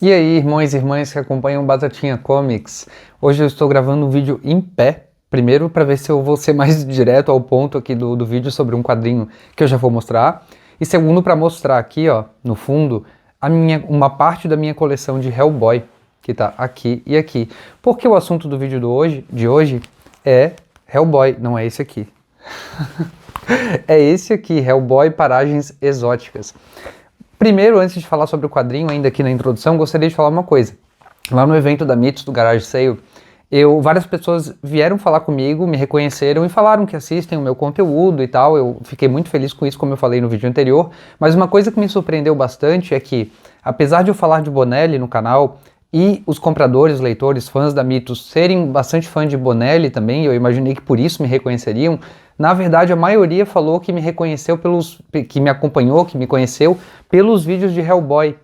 E aí, irmãos e irmãs que acompanham Batatinha Comics, hoje eu estou gravando um vídeo em pé, primeiro para ver se eu vou ser mais direto ao ponto aqui do vídeo sobre um quadrinho que eu já vou mostrar, e segundo para mostrar aqui, ó, no fundo, uma parte da minha coleção de Hellboy, que tá aqui e aqui, porque o assunto do vídeo de hoje é Hellboy, não é esse aqui. É esse aqui, Hellboy Paragens Exóticas. Primeiro, antes de falar sobre o quadrinho, ainda aqui na introdução, gostaria de falar uma coisa. Lá no evento da Mythos, do Garage Sale, várias pessoas vieram falar comigo, me reconheceram e falaram que assistem o meu conteúdo e tal. Eu fiquei muito feliz com isso, como eu falei no vídeo anterior. Mas uma coisa que me surpreendeu bastante é que, apesar de eu falar de Bonelli no canal, e os compradores, leitores, fãs da Mythos serem bastante fã de Bonelli também, eu imaginei que por isso me reconheceriam. Na verdade, a maioria falou que me reconheceu que me acompanhou, que me conheceu pelos vídeos de Hellboy.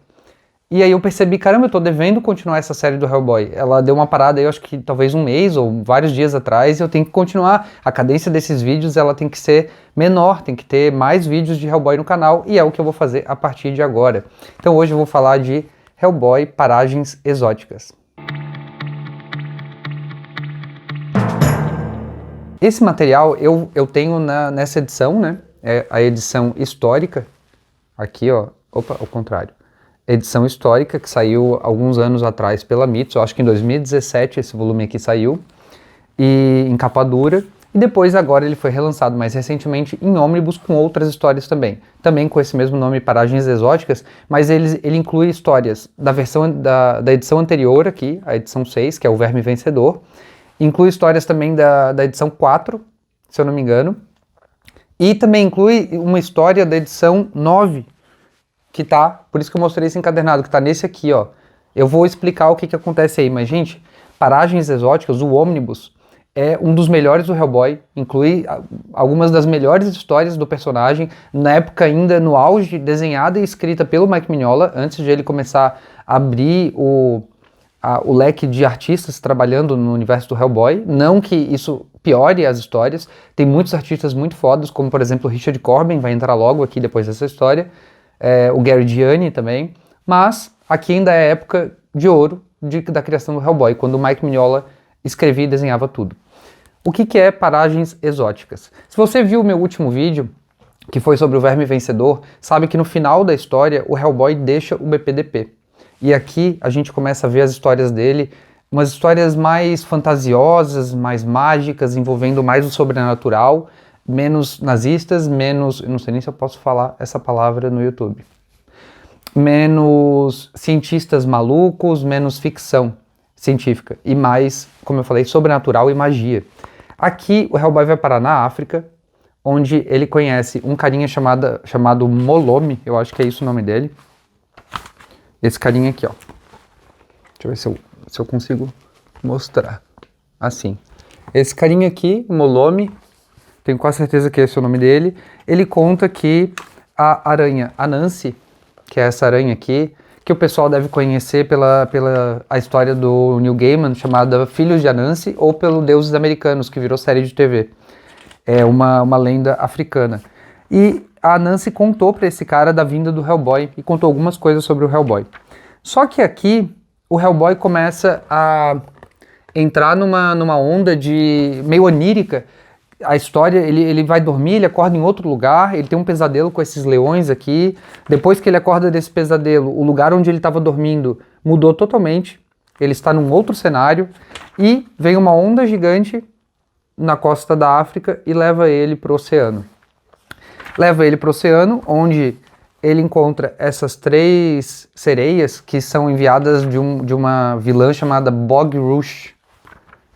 E aí eu percebi, caramba, eu tô devendo continuar essa série do Hellboy. Ela deu uma parada aí, acho que talvez um mês ou vários dias atrás, e eu tenho que continuar. A cadência desses vídeos, ela tem que ser menor, tem que ter mais vídeos de Hellboy no canal, e é o que eu vou fazer a partir de agora. Então hoje eu vou falar de Hellboy Paragens Exóticas. Esse material eu tenho nessa edição, né? É a edição histórica. Aqui, ó. Opa, ao contrário. Edição histórica que saiu alguns anos atrás pela Mythos. Eu acho que em 2017 esse volume aqui saiu. E em capa dura. E depois agora ele foi relançado mais recentemente em ônibus com outras histórias também. Também com esse mesmo nome, Paragens Exóticas, mas ele inclui histórias da versão da edição anterior aqui, a edição 6, que é o Verme Vencedor. Inclui histórias também da edição 4, se eu não me engano. E também inclui uma história da edição 9, que tá, por isso que eu mostrei esse encadernado, que tá nesse aqui, ó. Eu vou explicar o que acontece aí, mas gente, Paragens Exóticas, o ônibus, é um dos melhores do Hellboy, inclui algumas das melhores histórias do personagem, na época ainda no auge, desenhada e escrita pelo Mike Mignola, antes de ele começar a abrir o leque de artistas trabalhando no universo do Hellboy. Não que isso piore as histórias, tem muitos artistas muito fodas, como por exemplo o Richard Corbin, vai entrar logo aqui depois dessa história, o Gary Gianni também, mas aqui ainda é a época de ouro da criação do Hellboy, quando o Mike Mignola escrevia e desenhava tudo. O que é Paragens Exóticas? Se você viu o meu último vídeo, que foi sobre o Verme Vencedor, sabe que no final da história o Hellboy deixa o BPDP. E aqui a gente começa a ver as histórias dele, umas histórias mais fantasiosas, mais mágicas, envolvendo mais o sobrenatural, menos nazistas, menos... eu não sei nem se eu posso falar essa palavra no YouTube. Menos cientistas malucos, menos ficção científica. E mais, como eu falei, sobrenatural e magia. Aqui o Hellboy vai parar na África, onde ele conhece um carinha chamado Molome, eu acho que é isso o nome dele. Esse carinha aqui, ó. Deixa eu ver se eu consigo mostrar. Assim. Esse carinha aqui, Molome, tenho quase certeza que esse é o nome dele. Ele conta que a aranha Anansi, que é essa aranha aqui, que o pessoal deve conhecer pela a história do Neil Gaiman, chamada Filhos de Anansi, ou pelo Deuses Americanos, que virou série de TV. É uma lenda africana. E a Anansi contou para esse cara da vinda do Hellboy, e contou algumas coisas sobre o Hellboy. Só que aqui, o Hellboy começa a entrar numa onda de meio onírica. A história, ele vai dormir, ele acorda em outro lugar, ele tem um pesadelo com esses leões aqui. Depois que ele acorda desse pesadelo, o lugar onde ele estava dormindo mudou totalmente. Ele está num outro cenário e vem uma onda gigante na costa da África e leva ele para o oceano. Leva ele para o oceano, onde ele encontra essas 3 sereias que são enviadas de uma vilã chamada Bog Rush.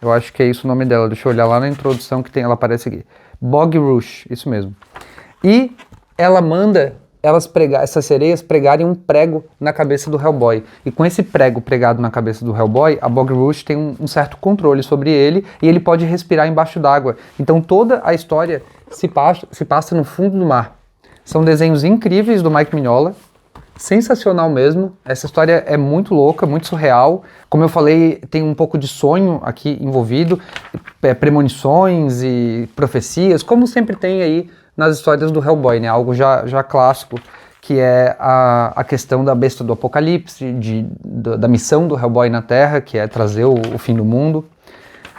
Eu acho que é isso o nome dela. Deixa eu olhar lá na introdução que ela aparece aqui. Bog Rush, isso mesmo. E ela manda essas sereias pregarem um prego na cabeça do Hellboy. E com esse prego pregado na cabeça do Hellboy, a Bog Rush tem um certo controle sobre ele e ele pode respirar embaixo d'água. Então toda a história se passa no fundo do mar. São desenhos incríveis do Mike Mignola. Sensacional mesmo, essa história é muito louca, muito surreal. Como eu falei, tem um pouco de sonho aqui envolvido, premonições e profecias, como sempre tem aí nas histórias do Hellboy, né? Algo já clássico, que é a questão da besta do apocalipse, da missão do Hellboy na Terra, que é trazer o fim do mundo.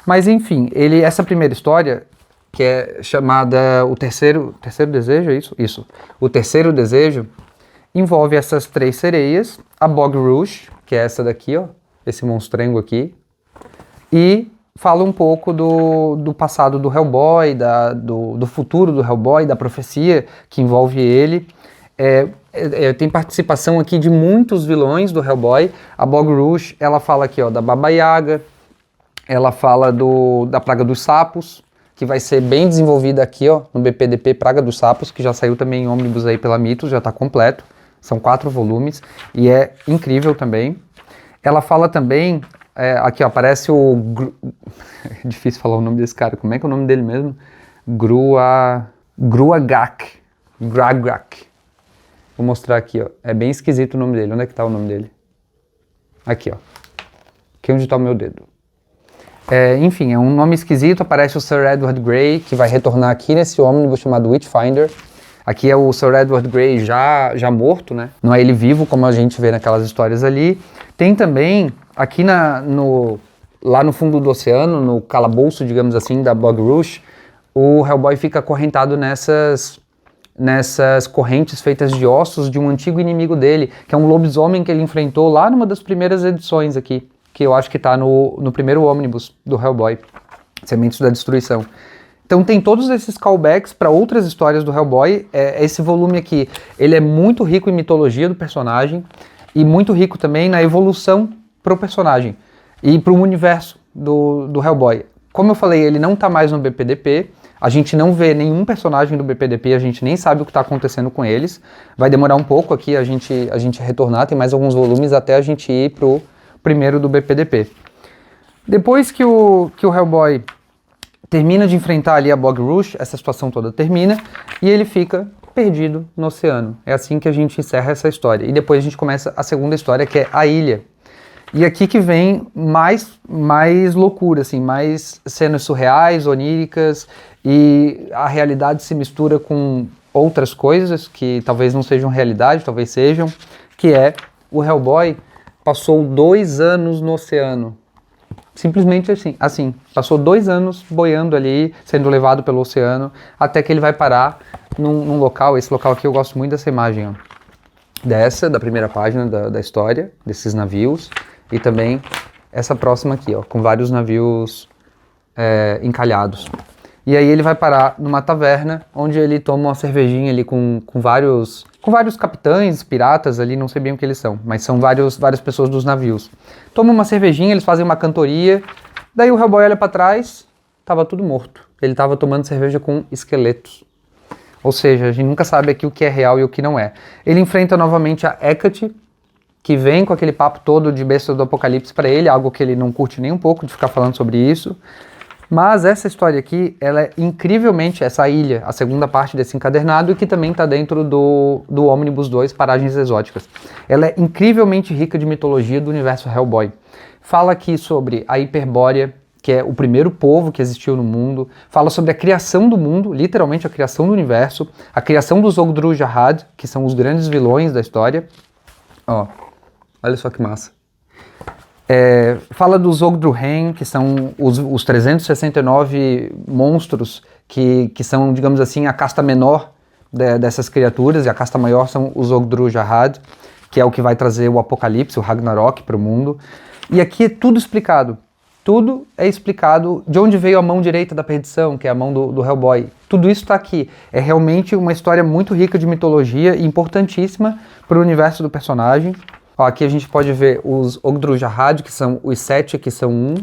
Mas enfim, essa primeira história, que é chamada O Terceiro Desejo, é isso? Isso. O Terceiro Desejo, envolve essas 3 sereias, a Bog Rouge, que é essa daqui, ó, esse monstrengo aqui, e fala um pouco do passado do Hellboy, do futuro do Hellboy, da profecia que envolve ele. Tem participação aqui de muitos vilões do Hellboy. A Bog Rouge, ela fala aqui, ó, da Baba Yaga, ela fala da Praga dos Sapos, que vai ser bem desenvolvida aqui, ó, no BPDP Praga dos Sapos, que já saiu também em ônibus aí pela Mitos, já está completo. São 4 volumes e é incrível também. Ela fala também, aqui ó, aparece é difícil falar o nome desse cara, como é que é o nome dele mesmo? Gruagak. Vou mostrar aqui, ó. É bem esquisito o nome dele. Onde é que tá o nome dele? Aqui, ó. Aqui onde tá o meu dedo. Enfim, é um nome esquisito. Aparece o Sir Edward Grey, que vai retornar aqui nesse ônibus chamado Witchfinder. Aqui é o Sir Edward Grey já morto, né? Não é ele vivo, como a gente vê naquelas histórias ali. Tem também, aqui lá no fundo do oceano, no calabouço, digamos assim, da Bog Rouge, o Hellboy fica acorrentado nessas correntes feitas de ossos de um antigo inimigo dele, que é um lobisomem que ele enfrentou lá numa das primeiras edições aqui, que eu acho que tá no primeiro ônibus do Hellboy, Sementes da Destruição. Então tem todos esses callbacks para outras histórias do Hellboy. Esse volume aqui, ele é muito rico em mitologia do personagem e muito rico também na evolução pro personagem e pro universo do Hellboy. Como eu falei, ele não tá mais no BPDP, a gente não vê nenhum personagem do BPDP, a gente nem sabe o que está acontecendo com eles. Vai demorar um pouco aqui a gente retornar, tem mais alguns volumes até a gente ir pro primeiro do BPDP. Depois que o Hellboy termina de enfrentar ali a Bog Rouge, essa situação toda termina, e ele fica perdido no oceano. É assim que a gente encerra essa história. E depois a gente começa a segunda história, que é A Ilha. E aqui que vem mais loucura, assim, mais cenas surreais, oníricas, e a realidade se mistura com outras coisas que talvez não sejam realidade, talvez sejam, que é o Hellboy passou 2 anos no oceano. Simplesmente assim, passou 2 anos boiando ali, sendo levado pelo oceano, até que ele vai parar num local. Esse local aqui eu gosto muito dessa imagem, ó, da primeira página da história, desses navios, e também essa próxima aqui, ó, com vários navios encalhados. E aí ele vai parar numa taverna, onde ele toma uma cervejinha ali com vários capitães, piratas ali, não sei bem o que eles são, mas são várias pessoas dos navios. Toma uma cervejinha, eles fazem uma cantoria, daí o Hellboy olha pra trás, tava tudo morto. Ele tava tomando cerveja com esqueletos. Ou seja, a gente nunca sabe aqui o que é real e o que não é. Ele enfrenta novamente a Hecate, que vem com aquele papo todo de besta do apocalipse pra ele, algo que ele não curte nem um pouco de ficar falando sobre isso. Mas essa história aqui, ela é incrivelmente, essa ilha, a segunda parte desse encadernado, que também está dentro do Omnibus 2, Paragens Exóticas. Ela é incrivelmente rica de mitologia do universo Hellboy. Fala aqui sobre a Hiperbórea, que é o primeiro povo que existiu no mundo. Fala sobre a criação do mundo, literalmente a criação do universo. A criação dos Ogdru-Jahad, que são os grandes vilões da história. Ó, olha só que massa. Fala dos Ogdru-Hen, que são os 369 monstros que são, digamos assim, a casta menor dessas criaturas, e a casta maior são os Ogdru-Jahad, que é o que vai trazer o apocalipse, o Ragnarok para o mundo. E aqui é tudo explicado. Tudo é explicado de onde veio a mão direita da perdição, que é a mão do Hellboy. Tudo isso está aqui. É realmente uma história muito rica de mitologia e importantíssima para o universo do personagem. Ó, aqui a gente pode ver os Ogdru-Jahad, que são os 7 que são um.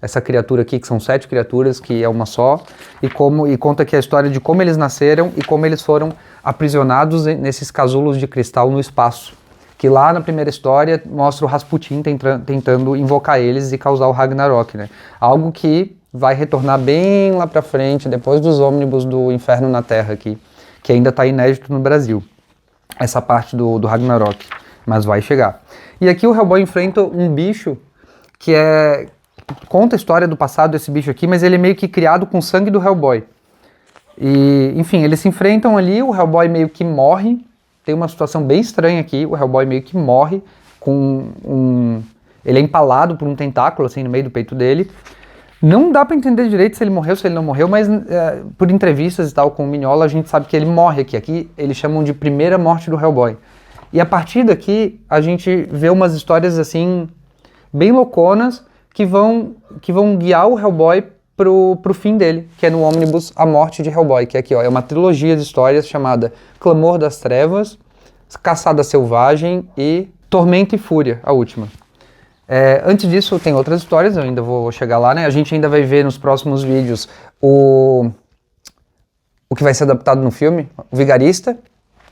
Essa criatura aqui, que são 7 criaturas, que é uma só. E conta aqui a história de como eles nasceram e como eles foram aprisionados nesses casulos de cristal no espaço. Que lá na primeira história mostra o Rasputin tentando invocar eles e causar o Ragnarok, né? Algo que vai retornar bem lá pra frente, depois dos ônibus do Inferno na Terra aqui, que ainda tá inédito no Brasil. Essa parte do Ragnarok. Mas vai chegar. E aqui o Hellboy enfrenta um bicho que conta a história do passado desse bicho aqui, mas ele é meio que criado com o sangue do Hellboy. E, enfim, eles se enfrentam ali, o Hellboy meio que morre, tem uma situação bem estranha aqui, o Hellboy meio que morre ele é empalado por um tentáculo, assim, no meio do peito dele. Não dá pra entender direito se ele morreu, se ele não morreu, mas por entrevistas e tal com o Mignola, a gente sabe que ele morre aqui. Aqui eles chamam de primeira morte do Hellboy. E a partir daqui, a gente vê umas histórias, assim, bem louconas, que vão guiar o Hellboy pro fim dele, que é no ônibus A Morte de Hellboy, que é aqui, ó, é uma trilogia de histórias chamada Clamor das Trevas, Caçada Selvagem e Tormento e Fúria, a última. Antes disso, tem outras histórias, eu ainda vou chegar lá, né? A gente ainda vai ver nos próximos vídeos o que vai ser adaptado no filme, o Vigarista,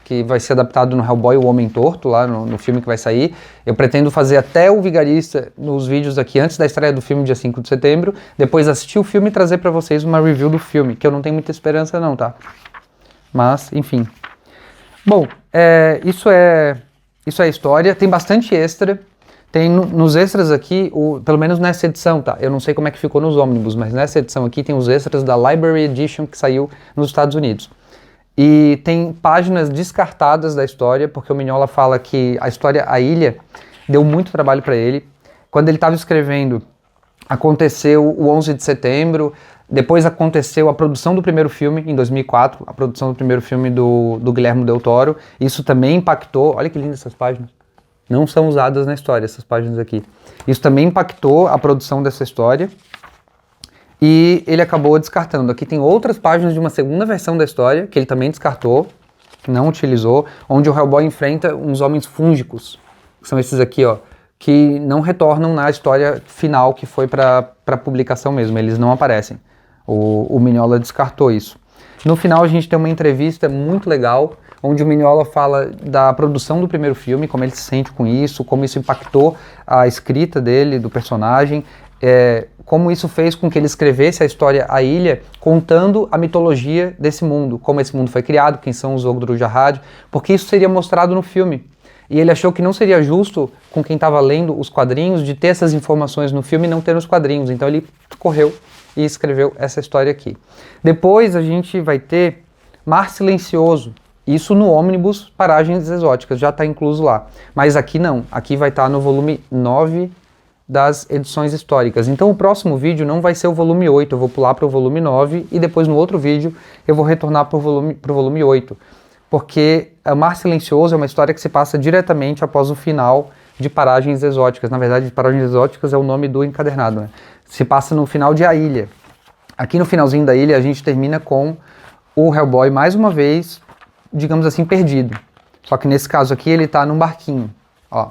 que vai ser adaptado no Hellboy, o Homem Torto, lá no filme que vai sair. Eu pretendo fazer até o Vigarista nos vídeos aqui, antes da estreia do filme, dia 5 de setembro, depois assistir o filme e trazer pra vocês uma review do filme, que eu não tenho muita esperança não, tá? Mas, enfim. Bom, isso é a história, tem bastante extra. Tem nos extras aqui, pelo menos nessa edição, tá? Eu não sei como é que ficou nos ônibus, mas nessa edição aqui tem os extras da Library Edition que saiu nos Estados Unidos. E tem páginas descartadas da história, porque o Mignola fala que a história A Ilha deu muito trabalho para ele. Quando ele estava escrevendo, aconteceu o 11 de setembro, depois aconteceu a produção do primeiro filme, em 2004, a produção do primeiro filme do Guillermo del Toro. Isso também impactou, olha que lindas essas páginas. Não são usadas na história, essas páginas aqui. Isso também impactou a produção dessa história e ele acabou descartando. Aqui tem outras páginas de uma segunda versão da história que ele também descartou, não utilizou, onde o Hellboy enfrenta uns homens fúngicos, que são esses aqui, ó, que não retornam na história final que foi para publicação mesmo, eles não aparecem. O Mignola descartou isso. No final a gente tem uma entrevista muito legal, onde o Mignola fala da produção do primeiro filme, como ele se sente com isso, como isso impactou a escrita dele, do personagem, como isso fez com que ele escrevesse a história A Ilha, contando a mitologia desse mundo, como esse mundo foi criado, quem são os Ogdru Jahad, porque isso seria mostrado no filme. E ele achou que não seria justo com quem estava lendo os quadrinhos de ter essas informações no filme e não ter nos quadrinhos, então ele correu e escreveu essa história aqui. Depois a gente vai ter Mar Silencioso, isso no ônibus Paragens Exóticas, já está incluso lá. Mas aqui não, aqui vai estar no volume 9 das edições históricas. Então o próximo vídeo não vai ser o volume 8, eu vou pular para o volume 9 e depois no outro vídeo eu vou retornar para o volume 8. Porque o Mar Silencioso é uma história que se passa diretamente após o final de Paragens Exóticas. Na verdade, Paragens Exóticas é o nome do encadernado, né? Se passa no final de A Ilha. Aqui no finalzinho da ilha a gente termina com o Hellboy mais uma vez, digamos assim, perdido. Só que nesse caso aqui ele tá num barquinho, ó.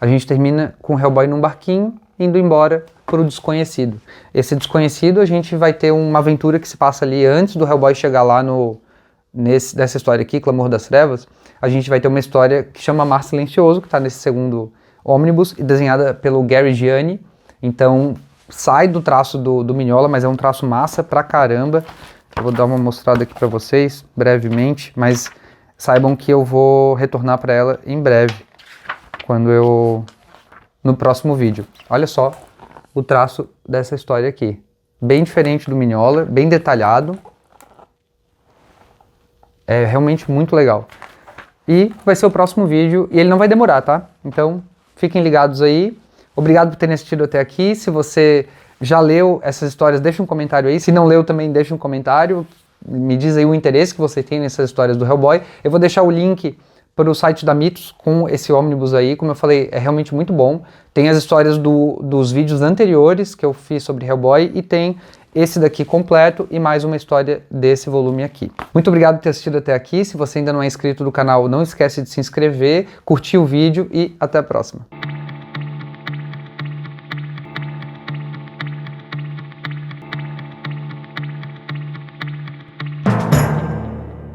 A gente termina com o Hellboy num barquinho, indo embora pro desconhecido. Esse desconhecido a gente vai ter uma aventura que se passa ali antes do Hellboy chegar lá nessa história aqui, Clamor das Trevas. A gente vai ter uma história que chama Mar Silencioso, que tá nesse segundo ônibus, e desenhada pelo Gary Gianni. Então sai do traço do Mignola, mas é um traço massa pra caramba. Eu vou dar uma mostrada aqui pra vocês, brevemente, mas saibam que eu vou retornar pra ela em breve, no próximo vídeo. Olha só o traço dessa história aqui. Bem diferente do Mignola, bem detalhado. É realmente muito legal. E vai ser o próximo vídeo, e ele não vai demorar, tá? Então, fiquem ligados aí. Obrigado por terem assistido até aqui. Se você já leu essas histórias, deixa um comentário aí. Se não leu também, deixa um comentário. Me diz aí o interesse que você tem nessas histórias do Hellboy. Eu vou deixar o link para o site da Mitos com esse ônibus aí. Como eu falei, é realmente muito bom. Tem as histórias dos vídeos anteriores que eu fiz sobre Hellboy e tem esse daqui completo e mais uma história desse volume aqui. Muito obrigado por ter assistido até aqui. Se você ainda não é inscrito no canal, não esquece de se inscrever, curtir o vídeo e até a próxima.